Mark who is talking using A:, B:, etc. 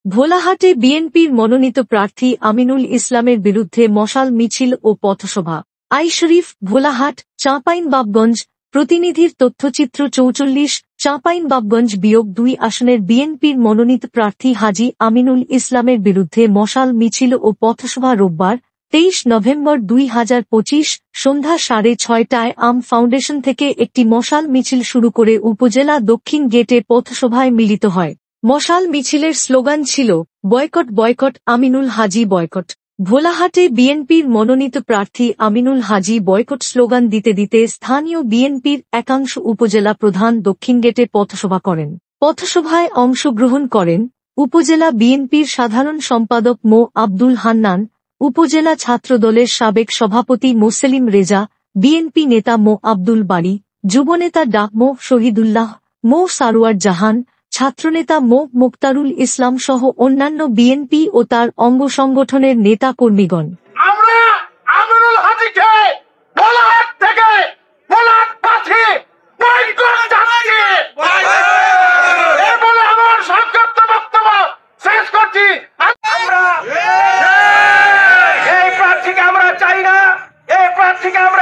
A: ভোলাহাটে বিএনপির মনোনীত প্রার্থী আমিনুল ইসলামের বিরুদ্ধে মশাল মিছিল ও পথসভা। আই শরীফ, ভোলাহাট, চাঁপাইনবাবগঞ্জ। প্রতিনিধির তথ্যচিত্র ৪৪। চাঁপাইনবাবগঞ্জ-২ আসনের বিএনপির মনোনীত প্রার্থী হাজী আমিনুল ইসলামের বিরুদ্ধে মশাল মিছিল ও পথসভা রোববার ২৩ নভেম্বর ২০২৫ সন্ধ্যা ৬:৩০টায় আম ফাউন্ডেশন থেকে একটি মশাল মিছিল শুরু করে উপজেলা দক্ষিণ গেটে পথসভায় মিলিত হয়। মশাল মিছিলের স্লোগান ছিল, বয়কট বয়কট আমিনুল হাজী বয়কট। ভোলাহাটে বিএনপির মনোনীত প্রার্থী আমিনুল হাজী বয়কট স্লোগান দিতে দিতে স্থানীয় বিএনপির একাংশ উপজেলা প্রধান দক্ষিণ গেটে পথসভা করেন। পথসভায় অংশগ্রহণ করেন উপজেলা বিএনপির সাধারণ সম্পাদক মো আব্দুল হান্নান, উপজেলা ছাত্রদলের সাবেক সভাপতি মোসেলিম রেজা, বিএনপি নেতা মো আব্দুল বারী, যুবনেতা ডা মো শহীদুল্লাহ, মো সারোয়ার জাহান, ছাত্রনেতা মো মুক্তারুল ইসলাম সহ অন্যান্য বিএনপি ও তার অঙ্গ সংগঠনের নেতা কর্মীগণ।
B: আমরা আমিনুল হাজীকে ভোলাহাট থেকে ভোলাহাট পাঠিয়ে বয়কট জানাচ্ছি। এই বলে আমার সংক্ষিপ্ত বক্তব্য শেষ করছি। আমরা এই প্রার্থীকে আমরা চাই না, এই প্রার্থীকে আমরা